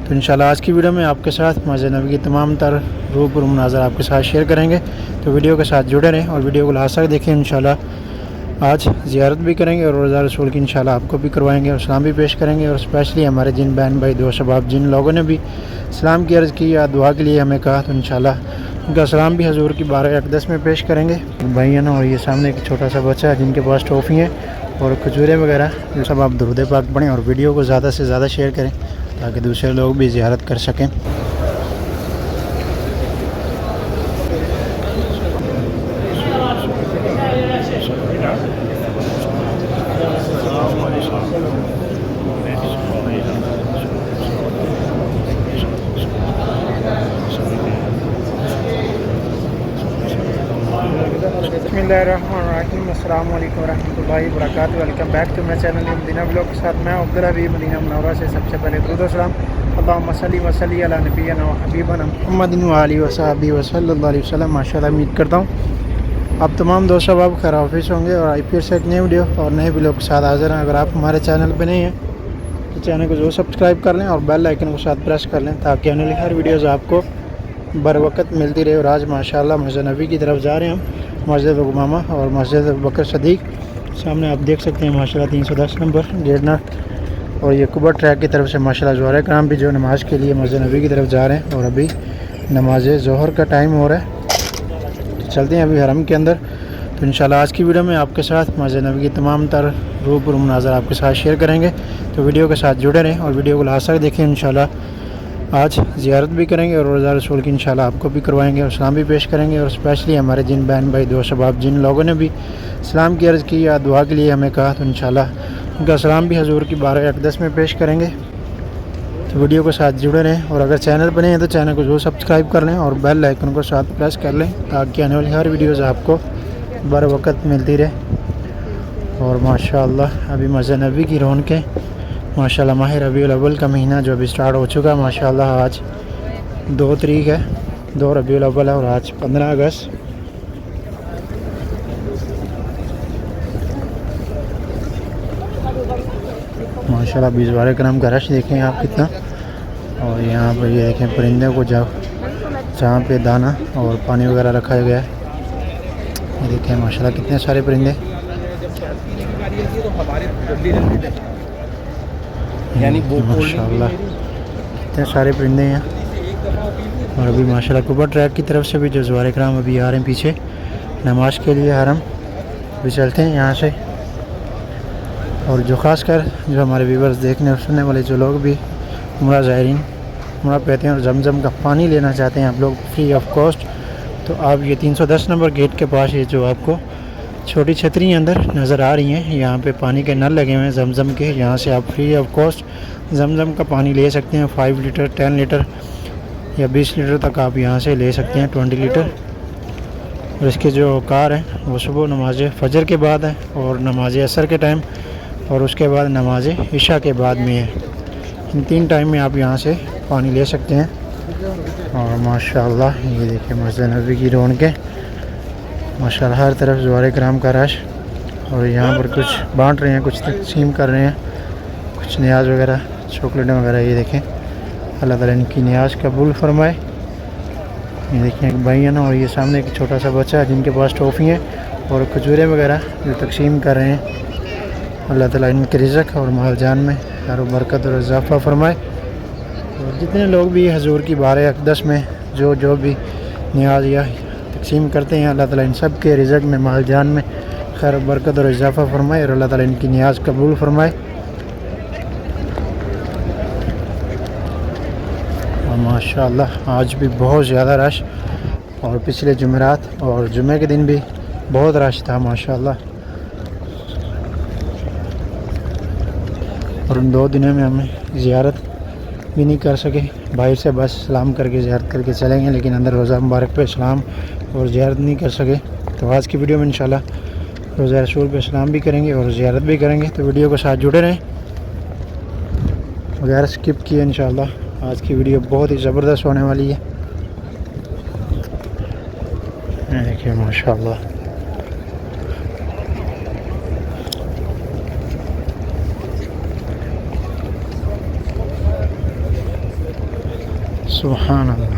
تو انشاءاللہ آج کی ویڈیو میں آپ کے ساتھ مسجد نبوی کی تمام تر روبرو مناظر آپ کے ساتھ شیئر کریں گے، تو ویڈیو کے ساتھ جڑے رہیں اور ویڈیو کو لاسٹ تک دیکھیں۔ انشاءاللہ آج زیارت بھی کریں گے اور روزہ رسول کی انشاءاللہ آپ کو بھی کروائیں گے اور سلام بھی پیش کریں گے، اور اسپیشلی ہمارے جن بہن بھائی دوست احباب جن لوگوں نے بھی سلام کی عرض کی یا دعا کے لیے ہمیں کہا، تو انشاءاللہ ان کا سلام بھی حضور کی بارگاہ اقدس میں پیش کریں گے بھائیوں۔ اور یہ سامنے ایک چھوٹا سا بچہ ہے جن کے پاس ٹرافی ہیں اور کھجوریں وغیرہ، یہ سب آپ درود پاک پڑھیں اور ویڈیو کو زیادہ سے زیادہ شیئر کریں تاکہ دوسرے لوگ بھی زیارت کر سکیں۔ بسم اللہ الرحمن الرحیم، السلام علیکم ورحمۃ اللہ وبرکاتہ۔ Welcome back to my channel Madina blog کے ساتھ میں عبدالحبیب مدینہ منورہ سے سب سے پہلے درود و سلام اللہم صلی وسلم علی نبینا و حبیبنا محمد و آلہ وصحبہ وصلی اللہ علیہ وسلم۔ ماشاءاللہ امید کرتا ہوں آپ تمام دوست احباب خیر حافظ ہوں گے اور آئی پی ایل سے ایک نئی ویڈیو اور نئے ویڈیو کے ساتھ حاضر ہیں۔ اگر آپ ہمارے چینل پہ نہیں ہیں تو چینل کو ضرور سبسکرائب کر لیں اور بیل آئیکن کو ساتھ پریس کر لیں تاکہ آنے والی ہر ویڈیوز آپ کو بر وقت ملتی رہے۔ اور آج ماشاءاللہ مسجد نبوی کی طرف جا رہے ہیں ہم، مسجد امامہ اور مسجد ابوبکر صدیق۔ سامنے آپ دیکھ سکتے ہیں ماشاءاللہ 310 نمبر گیٹ نمبر، اور یہ کوبا ٹریک کی طرف سے ماشاءاللہ زہرہ کرام بھی جو نماز کے لیے مسجد نبوی کی طرف جا رہے ہیں، اور ابھی نماز ظہر کا ٹائم ہو رہا ہے، چلتے ہیں ابھی حرم کے اندر۔ تو انشاءاللہ آج کی ویڈیو میں آپ کے ساتھ مسجد نبوی کی تمام تر روبرو مناظر آپ کے ساتھ شیئر کریں گے، تو ویڈیو کے ساتھ جڑے رہیں اور ویڈیو کو لاسٹ تک دیکھیں۔ انشاءاللہ آج زیارت بھی کریں گے اور روزہ رسول کی انشاءاللہ آپ کو بھی کروائیں گے اور سلام بھی پیش کریں گے، اور اسپیشلی ہمارے جن بہن بھائی دوست احباب جن لوگوں نے بھی سلام کی عرض کی یا دعا کے لیے ہمیں کہا، تو انشاءاللہ ان کا سلام بھی حضور کی بارگاہ اقدس میں پیش کریں گے، تو ویڈیو کے ساتھ جڑے رہیں۔ اور اگر چینل پر نہیں ہیں تو چینل کو ضرور سبسکرائب کر لیں اور بیل آئیکن کو ساتھ پریس کر لیں تاکہ آنے والی ہر ویڈیوز آپ کو بر وقت ملتی رہے۔ اور ماشاءاللہ ابھی مسجد نبوی کی رونقیں، ماشاءاللہ ماہ ربیع الاول کا مہینہ جو ابھی سٹارٹ ہو چکا ہے، ماشاءاللہ آج 2 تاریخ ہے، 2 ربیع الاول ہے اور آج 15 اگست۔ ماشاءاللہ ابھی زوار کرم کا رش دیکھیں آپ کتنا، اور یہاں پر یہ دیکھیں پرندوں کو جہاں پہ دانہ اور پانی وغیرہ رکھا گیا ہے، یہ دیکھیں ماشاءاللہ کتنے سارے پرندے، ماشاءاللہ کتنے سارے پرندے ہیں۔ اور ابھی ماشاءاللہ کوبا ٹریک کی طرف سے بھی جو زوار کرام ابھی آ رہے ہیں پیچھے نماز کے لیے حرم، ابھی چلتے ہیں یہاں سے۔ اور جو خاص کر جو ہمارے ویورز دیکھنے اور سننے والے جو لوگ بھی عمرہ زائرین عمرہ پہتے ہیں اور زمزم کا پانی لینا چاہتے ہیں آپ لوگ فری آف کاسٹ، تو آپ یہ 310 نمبر گیٹ کے پاس یہ جو آپ کو چھوٹی چھتری اندر نظر آ رہی ہیں، یہاں پہ پانی کے نل لگے ہوئے ہیں زمزم کے، یہاں سے آپ فری آف کاسٹ زمزم کا پانی لے سکتے ہیں، 5 لیٹر 10 لیٹر یا 20 لیٹر تک آپ یہاں سے لے سکتے ہیں، 20 لیٹر۔ اور اس کے جو اوقات ہیں وہ صبح نماز فجر کے بعد ہے اور نماز عصر کے ٹائم اور اس کے بعد نماز عشاء کے بعد میں ہے، ان 3 ٹائم میں آپ یہاں سے پانی لے سکتے ہیں۔ اور ماشاءاللہ یہ دیکھیں مسجد نبوی کی رونقیں، ماشاءاللہ ہر طرف زوار کرام کا رش، اور یہاں پر کچھ بانٹ رہے ہیں، کچھ تقسیم کر رہے ہیں، کچھ نیاز وغیرہ چاکلیٹیں وغیرہ، یہ دیکھیں اللہ تعالیٰ ان کی نیاز قبول فرمائے۔ یہ دیکھیں ایک بھائی ہے نا، اور یہ سامنے ایک چھوٹا سا بچہ ہے جن کے پاس ٹرافی ہیں اور کھجوریں وغیرہ جو تقسیم کر رہے ہیں، اللہ تعالیٰ ان کے رزق اور مال جان میں خیر و برکت اور اضافہ فرمائے۔ اور جتنے لوگ بھی حضور کی بارگاہ اقدس میں جو بھی نیاز یا تقسیم کرتے ہیں، اللہ تعالیٰ ان سب کے رزق میں مال جان میں خیر و برکت اور اضافہ فرمائے اور اللہ تعالیٰ ان کی نیاز قبول فرمائے۔ اور ماشاءاللہ آج بھی بہت زیادہ رش، اور پچھلے جمعرات اور جمعہ کے دن بھی بہت رش تھا ماشاءاللہ، اور ان 2 دنوں میں ہمیں زیارت بھی نہیں کر سکے، باہر سے بس سلام کر کے زیارت کر کے چلیں گے، لیکن اندر روزہ مبارک پہ سلام اور زیارت نہیں کر سکے۔ تو آج کی ویڈیو میں انشاءاللہ روزہ رسول پہ سلام بھی کریں گے اور زیارت بھی کریں گے، تو ویڈیو کے ساتھ جڑے رہیں بغیر سکپ کیے۔ انشاءاللہ آج کی ویڈیو بہت ہی زبردست ہونے والی ہے، دیکھیں ماشاءاللہ سبحان اللہ.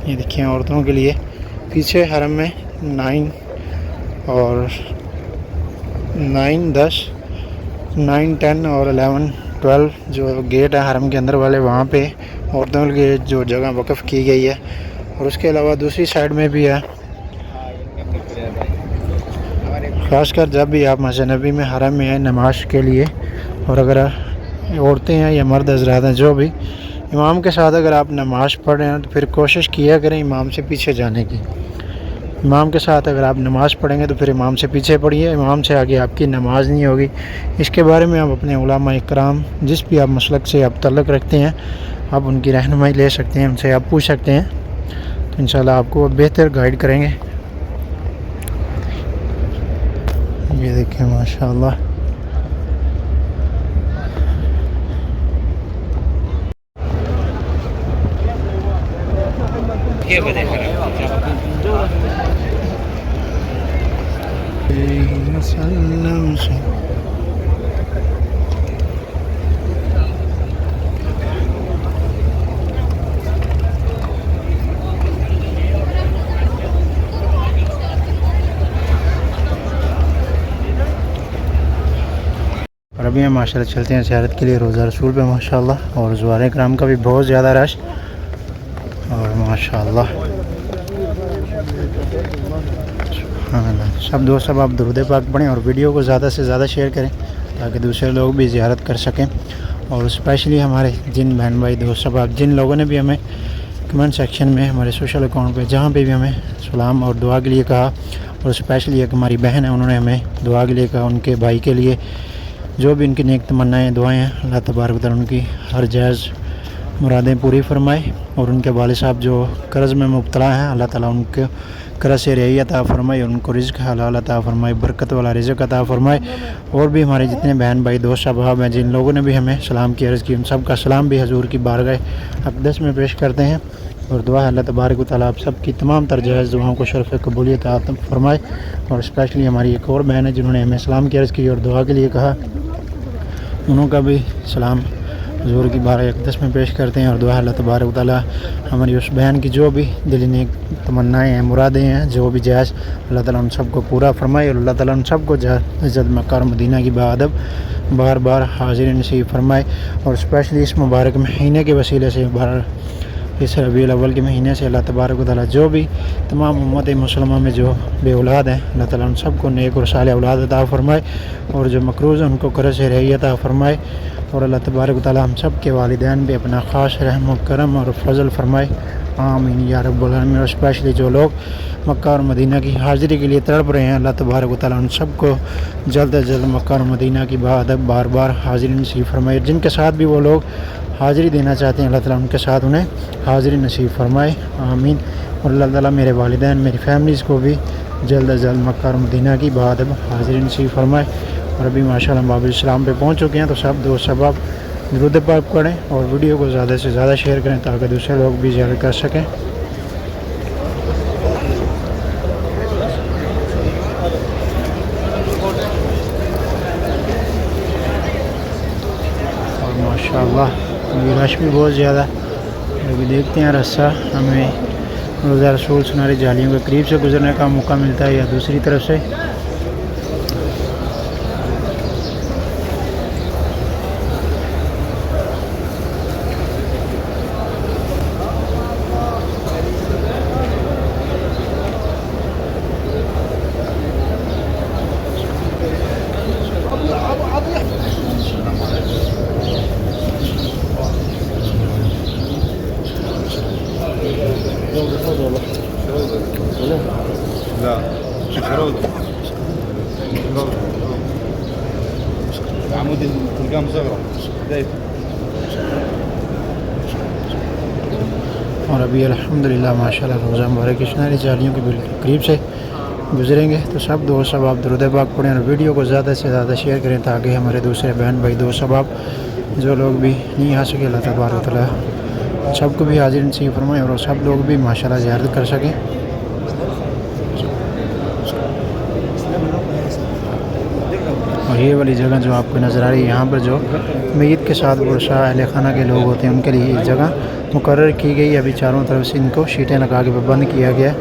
یہ دیکھیں عورتوں کے لیے پیچھے حرم میں 9 اور 9 10 9 10 اور 11 12 جو گیٹ ہے حرم کے اندر والے، وہاں پہ عورتوں کے لیے جو جگہ وقف کی گئی ہے. اور اس کے علاوہ دوسری سائڈ میں بھی ہے. خاص کر جب بھی آپ مسجد نبی میں حرم میں ہیں نماز کے لیے، اور اگر عورتیں ہیں یا مرد حضرات ہیں جو بھی، امام کے ساتھ اگر آپ نماز پڑھ رہے ہیں تو پھر کوشش کیا کریں امام سے پیچھے جانے کی. امام کے ساتھ اگر آپ نماز پڑھیں گے تو پھر امام سے پیچھے پڑھیے، امام سے آگے آپ کی نماز نہیں ہوگی. اس کے بارے میں آپ اپنے علماء اکرام جس بھی آپ مسلک سے آپ تعلق رکھتے ہیں، آپ ان کی رہنمائی لے سکتے ہیں، ان سے آپ پوچھ سکتے ہیں، تو انشاءاللہ آپ کو بہتر گائیڈ کریں گے. یہ دیکھیں ماشاءاللہ. اور ابھی ہم ماشاءاللہ چلتے ہیں زیارت کے لیے روضہ رسول پہ ماشاءاللہ. اور زوار کرام کا بھی بہت زیادہ رش، اور ماشاءاللہ سبحان اللہ. سب دوست آپ درود پاک پڑھیں اور ویڈیو کو زیادہ سے زیادہ شیئر کریں تاکہ دوسرے لوگ بھی زیارت کر سکیں. اور اسپیشلی ہمارے جن بہن بھائی دوست آپ جن لوگوں نے بھی ہمیں کمنٹ سیکشن میں ہمارے سوشل اکاؤنٹ پہ جہاں پہ بھی ہمیں سلام اور دعا کے لیے کہا، اور اسپیشلی ایک ہماری بہن ہے انہوں نے ہمیں دعا کے لیے کہا، ان کے بھائی کے لیے جو بھی ان کی نیک تمنائیں دعائیں ہیں، اللہ تبارک و تعالیٰ ان کی ہر جائز مرادیں پوری فرمائے. اور ان کے والد صاحب جو قرض میں مبتلا ہیں، اللہ تعالیٰ ان کے قرض سے رہائی عطا فرمائے، اور ان کو رزق حلال عطا فرمائے، برکت والا رزق عطا فرمائے. اور بھی ہمارے جتنے بہن بھائی دوست احباب ہیں جن لوگوں نے بھی ہمیں سلام کی عرض کی، ان سب کا سلام بھی حضور کی بارگاہ اقدس میں پیش کرتے ہیں. اور دعا ہے اللہ تبارک و تعالیٰ آپ سب کی تمام تر جائز دعاؤں کو شرف قبولیت عطا فرمائے. اور اسپیشلی ہماری ایک اور بہن ہے جنہوں نے ہمیں سلام کی عرض کی اور دعا کے لیے کہا، انہوں کا بھی سلام حضور کی بارگاہ اقدس میں پیش کرتے ہیں. اور دعا اللہ تبارک و تعالیٰ ہماری اس بہن کی جو بھی دلی نیک تمنائیں ہیں، مرادیں ہیں، جو بھی جائز، اللہ تعالیٰ ان سب کو پورا فرمائے. اور اللہ تعالیٰ ان سب کو عزت مکہ اور مدینہ کی بادب بار بار حاضر نصیب فرمائے. اور اسپیشلی اس مبارک مہینے کے وسیلے سے اس ربیع الاول کے مہینے سے اللہ تبارک و تعالیٰ جو بھی تمام امت مسلمہ میں جو بے اولاد ہیں، اللہ تعالیٰ ان سب کو نیک اور صالح اولاد عطا فرمائے. اور جو مقروض ہیں ان کو قرض سے رہائی عطا فرمائے. اور اللہ تبارک و تعالیٰ ہم سب کے والدین بھی اپنا خاص رحم و کرم اور فضل فرمائے. آمین یا رب العالمین. اور اسپیشلی جو لوگ مکہ اور مدینہ کی حاضری کے لیے تڑپ رہے ہیں، اللہ تبارک و تعالیٰ ان سب کو جلد از جلد مکہ اور مدینہ کی بادب بار بار حاضری نصیب فرمائے. جن کے ساتھ بھی وہ لوگ حاضری دینا چاہتے ہیں، اللہ تعالیٰ ان کے ساتھ انہیں حاضری نصیب فرمائے. آمین. اور اللہ تعالیٰ میرے والدین میری فیملیز کو بھی جلد از جلد مکہ اور مدینہ کی بادب حاضری نصیب فرمائے. اور ابھی ماشاءاللہ ہم باب الاسلام پہ پہنچ چکے ہیں، تو سب دوست احباب درود پاک پڑھیں اور ویڈیو کو زیادہ سے زیادہ شیئر کریں تاکہ دوسرے لوگ بھی زیارت کر سکیں. اور ماشاءاللہ ابھی رش بھی بہت زیادہ ہے. ابھی دیکھتے ہیں رستہ ہمیں روضہ رسول سنہری جالیوں کے قریب سے گزرنے کا موقع ملتا ہے یا دوسری طرف سے. اور ابھی الحمدللہ ماشاءاللہ روزہ مبارک کی سنہری جالیوں کے بالکل قریب سے گزریں گے. تو سب دوست احباب درود پاک پڑھیں اور ویڈیو کو زیادہ سے زیادہ شیئر کریں تاکہ ہمارے دوسرے بہن بھائی دوست احباب جو لوگ بھی نہیں آ سکے، اللہ تبارک و تعالیٰ سب کو بھی حاضر نصیب فرمائے اور سب لوگ بھی ماشاءاللہ زیارت کر سکیں. اور یہ والی جگہ جو آپ کو نظر آ رہی ہے، یہاں پر جو میت کے ساتھ ورثہ اہل خانہ کے لوگ ہوتے ہیں ان کے لیے یہ جگہ مقرر کی گئی. ابھی چاروں طرف سے ان کو شیٹیں لگا کے بند کیا گیا ہے.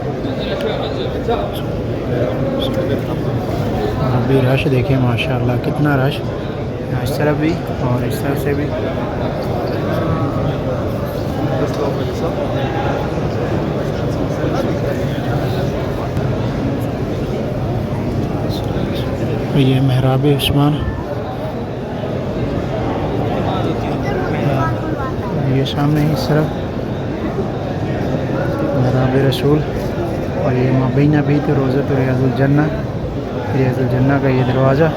ابھی رش دیکھیں ماشاءاللہ کتنا رش، اس طرف بھی اور اس طرف سے بھی. یہ محراب عثمان، یہ سامنے اس طرف محراب رسول، اور یہ مابینہ بھی تو روضۃ ریاض الجنہ، ریاض الجنہ کا یہ دروازہ.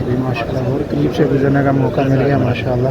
بھی ماشاءاللہ اور قریب سے گزرنے کا موقع مل گیا ماشاءاللہ.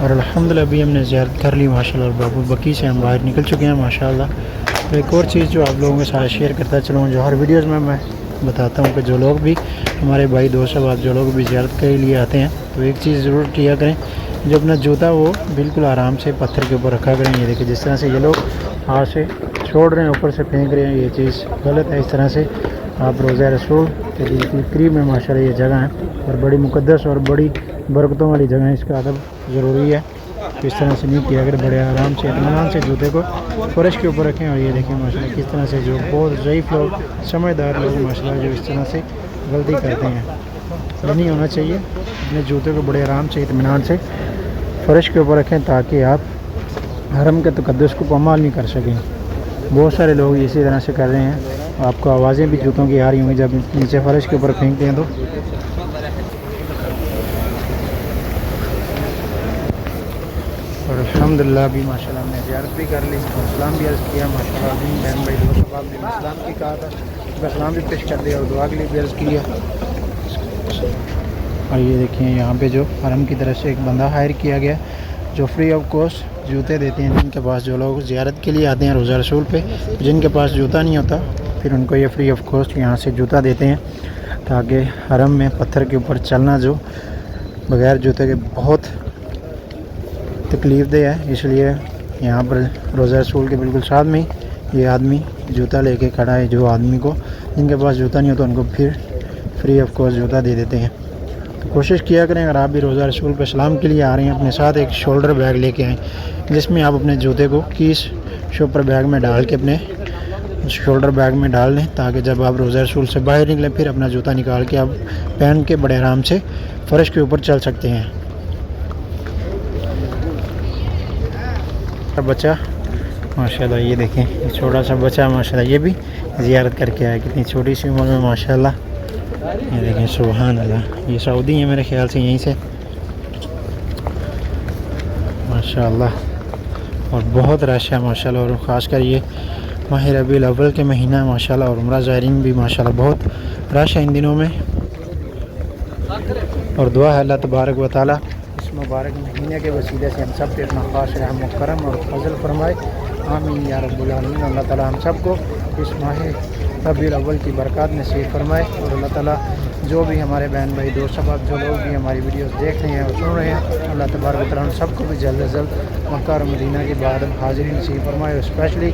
اور الحمدللہ ابھی ہم نے زیارت کر لی ماشاءاللہ، اور باب البقیع سے ہم باہر نکل چکے ہیں ماشاءاللہ. تو ایک اور چیز جو آپ لوگوں کے ساتھ شیئر کرتا چلوں، جو ہر ویڈیوز میں بتاتا ہوں کہ جو لوگ بھی ہمارے بھائی دوست اب جو لوگ بھی زیارت کے لیے آتے ہیں تو ایک چیز ضرور کیا کریں، جو اپنا جوتا وہ بالکل آرام سے پتھر کے اوپر رکھا کریں. یہ دیکھیں جس طرح سے یہ لوگ ہاتھ سے چھوڑ رہے ہیں، اوپر سے پھینک رہے ہیں، یہ چیز غلط ہے. اس طرح سے آپ روضہ رسول کے بالکل قریب میں ماشاءاللہ یہ جگہ ہے اور بڑی مقدس اور بڑی برکتوں والی جگہ ہے، اس کا ادب ضروری ہے. تو اس طرح سے نہیں کیا اگر بڑے آرام سے اطمینان سے جوتے کو فرش کے اوپر رکھیں. اور یہ دیکھیں ماشاءاللہ کس طرح سے جو بہت ضعیف لوگ، سمجھدار لوگ ماشاءاللہ جو اس طرح سے غلطی کرتے ہیں، یہ نہیں ہونا چاہیے. اپنے جوتے کو بڑے آرام سے اطمینان سے فرش کے اوپر رکھیں تاکہ آپ حرم کے تقدس کو پامال نہیں کر سکیں. بہت سارے لوگ اسی طرح سے کر رہے ہیں. آپ کو آوازیں بھی جوتوں کی آ رہی ہوں گی جب نیچے فرش کے اوپر پھینکتے ہیں تو. اور الحمدللہ بھی ماشاءاللہ ہم نے زیارت بھی کر لی اور سلام بھی عرض کیا ماشاءاللہ. بھی بہن بھائی دوست آپ نے سلام کی کہا تھا، سلام بھی پیش کر دیا اور دعا کے لیے بھی عرض کیا. اور یہ دیکھیں یہاں پہ جو حرم کی طرف سے ایک بندہ ہائر کیا گیا جو فری آف کاسٹ جوتے دیتے ہیں. جن کے پاس جو لوگ زیارت کے لیے آتے ہیں روضہ رسول پہ، جن کے پاس جوتا نہیں ہوتا پھر ان کو یہ فری آف کاسٹ یہاں سے جوتا دیتے ہیں تاکہ حرم میں پتھر کے اوپر چلنا جو بغیر جوتے کے بہت تکلیف دہ ہے. اس لیے یہاں پر روضہ رسول کے بالکل ساتھ میں یہ آدمی جوتا لے کے کھڑا ہے. جو آدمی کو جن کے پاس جوتا نہیں ہوتا ان کو پھر فری آف کاسٹ جوتا دے دیتے ہیں. تو کوشش کیا کریں اگر آپ بھی روضہ رسول پہ سلام کے لیے آ رہے ہیں اپنے ساتھ ایک شولڈر بیگ لے کے آئیں جس میں آپ اپنے جوتے کو کیس شوپر بیگ میں ڈال کے اپنے شولڈر بیگ میں ڈال لیں تاکہ جب آپ روضہ رسول سے باہر نکلیں پھر اپنا جوتا نکال کے آپ پہن کے بڑے آرام سے فرش کے اوپر چل سکتے ہیں. بچہ ماشاءاللہ، یہ دیکھیں یہ چھوٹا سا بچہ ماشاءاللہ، یہ بھی زیارت کر کے آیا، کتنی چھوٹی سی عمر میں ماشاءاللہ. یہ دیکھیں سبحان اللہ، یہ سعودی ہیں میرے خیال سے، یہیں سے ماشاءاللہ. اور بہت رش ہے ماشاءاللہ، اور خاص کر یہ ماہ ربیع الاول کے مہینہ ہے ماشاءاللہ، اور عمرہ زائرین بھی ماشاءاللہ بہت رش ہے ان دنوں میں. اور دعا ہے اللہ تبارک و تعالی اس مبارک مہینے کے وسیلے سے ہم سب پہ اپنا خاص رحم و کرم اور فضل فرمائے. آمین یا رب العالمین. اللہ تعالی ہم سب کو اس ماہ ربیع الاول کی برکات نصیب فرمائے. اور اللہ تعالی جو بھی ہمارے بہن بھائی دوست احباب جو لوگ بھی ہماری ویڈیوز دیکھ رہے ہیں اور سن رہے ہیں، اللہ تبارک و تعالی ہم سب کو بھی جلد از جلد مکہ اور مدینہ کی بعد حاضری نصیب فرمائے. اسپیشلی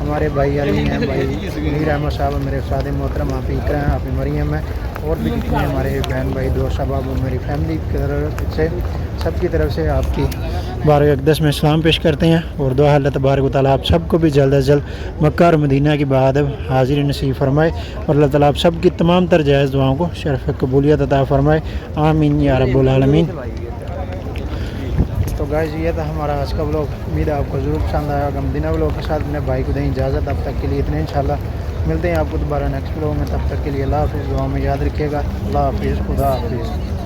ہمارے بھائی علی ہیں، بھائی میر احمد صاحب، میرے استاد محترم آپ اقرا ہیں، آپ مریم ہیں، اور بھی جتنے ہمارے بہن بھائی دوست احباب اور میری فیملی کی طرف سے سب کی طرف سے آپ کی بارگاہ اقدس میں اسلام پیش کرتے ہیں. اور دعا اللہ تبارک و تعالیٰ آپ سب کو بھی جلد از جلد مکہ اور مدینہ کی بعد حاضری نصیب فرمائے. اور اللہ تعالیٰ آپ سب کی تمام تر جائز دعاؤں کو شرف قبولیت عطا فرمائے. آمین یا رب العالمین. تو گائز یہ تھا ہمارا آج کا ولاگ. امید ہے آپ کو ضرور پسند آیا ہوگا. مدینہ ولاگ کے ساتھ اپنے بھائی کو دیں اجازت. اب تک کے لیے اتنے، انشاءاللہ ملتے ہیں آپ کو دوبارہ نیکسٹ ولاگ میں. تب تک کے لیے اللہ حافظ. دعاؤں میں یاد رکھیے گا. اللہ حافظ. خدا حافظ.